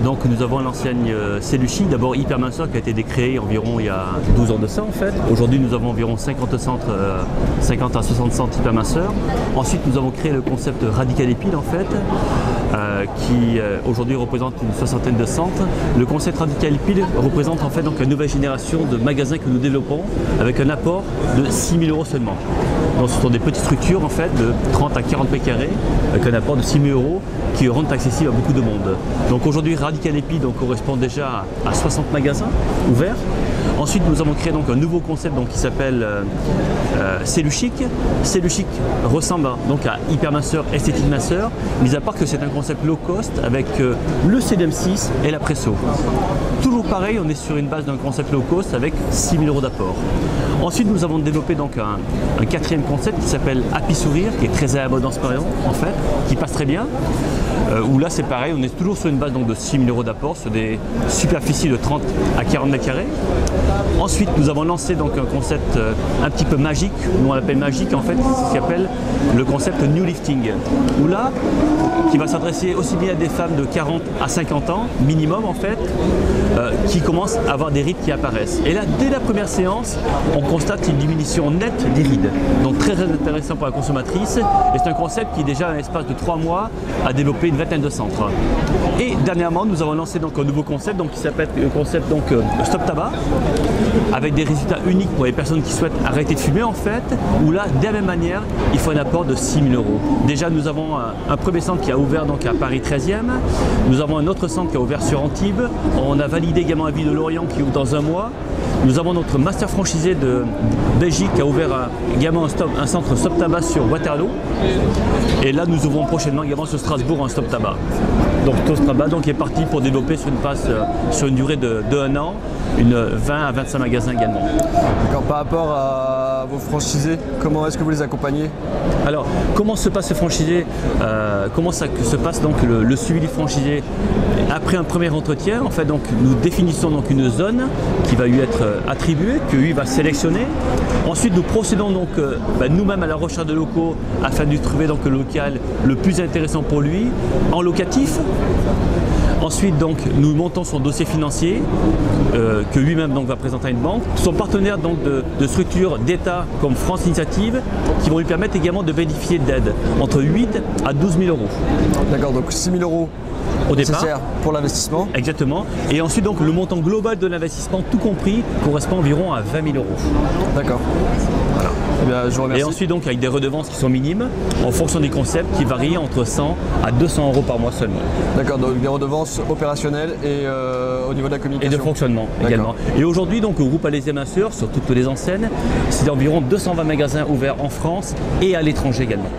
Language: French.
Donc nous avons l'enseigne Celluchic, d'abord Hyperminceur qui a été créée environ il y a 12 ans de ça en fait. Aujourd'hui nous avons environ 50 centres, 50 à 60 centres Hyperminceur. Ensuite nous avons créé le concept Radical Lipide en fait, qui aujourd'hui représente une soixantaine de centres. Le concept Radical Lipide représente en fait donc une nouvelle génération de magasins que nous développons avec un apport de 6 000 € seulement. Donc ce sont des petites structures en fait de 30 à 40 mètres carrés avec un apport de 6 000 € qui rendent accessible à beaucoup de monde. Donc aujourd'hui Radical Lipide correspond déjà à 60 magasins ouverts. Ensuite nous avons créé donc un nouveau concept donc, qui s'appelle Celluchic. Celluchic ressemble donc à Hyperminceur, Esthétique Minceur, mis à part que c'est un concept low cost avec le CDM6 et la Presso. Toujours pareil, on est sur une base d'un concept low cost avec 6 000 € d'apport. Ensuite nous avons développé donc un quatrième concept qui s'appelle Happy Sourire, qui est très à la mode en ce moment en fait, qui passe très bien. Où là c'est pareil, on est toujours sur une base donc, de 6 000 € d'apport sur des superficies de 30 à 40 mètres carrés. Ensuite nous avons lancé donc un concept un petit peu magique, nous on l'appelle magique en fait, c'est ce qu'on appelle le concept New Lifting, où là qui va s'adresser aussi bien à des femmes de 40 à 50 ans minimum en fait, qui commencent à avoir des rides qui apparaissent. Et là dès la première séance on constate une diminution nette des rides, donc très intéressant pour la consommatrice, et c'est un concept qui déjà en l'espace de 3 mois a développé une vingtaine de centres. Et dernièrement nous avons lancé donc un nouveau concept donc, qui s'appelle le concept donc, Stop Tabac, avec des résultats uniques pour les personnes qui souhaitent arrêter de fumer en fait, où là de la même manière il faut un apport de 6 000 €. Déjà nous avons un premier centre qui a ouvert donc à Paris 13e, nous avons un autre centre qui a ouvert sur Antibes, on a validé également la ville de Lorient qui ouvre dans un mois. Nous avons notre master franchisé de Belgique qui a ouvert également un centre Stop Tabac sur Waterloo. Et là nous ouvrons prochainement également sur Strasbourg un Stop Tabac. Donc Stop Tabac donc, est parti pour développer sur une passe sur une durée de 1 an, une 20 à 25 magasins également. D'accord, par rapport à vos franchisés, comment est-ce que vous les accompagnez? Alors, comment se passe ce franchisé, comment ça se passe donc le suivi du franchisé? Après un premier entretien, en fait, donc, nous définissons donc une zone qui va lui être attribuée, que lui va sélectionner. Ensuite, nous procédons donc nous-mêmes à la recherche de locaux afin de trouver donc le local le plus intéressant pour lui, en locatif. Ensuite, donc, nous montons son dossier financier que lui-même va présenter à une banque. Son partenaire donc, de structures d'État comme France Initiative qui vont lui permettre également de bénéficier d'aides entre 8 à 12 000 €. D'accord, donc 6 000 € au départ pour l'investissement. Exactement. Et ensuite, donc, le montant global de l'investissement, tout compris, correspond environ à 20 000 €. D'accord. Voilà. Eh bien, je vous remercie. Et ensuite, donc, avec des redevances qui sont minimes, en fonction des concepts qui varient entre 100 à 200 € par mois seulement. D'accord, donc des redevances opérationnelles et au niveau de la communication. Et de fonctionnement également. Et aujourd'hui, donc, au groupe Allez Minceur, sur toutes les enseignes, c'est environ 220 magasins ouverts en France et à l'étranger également.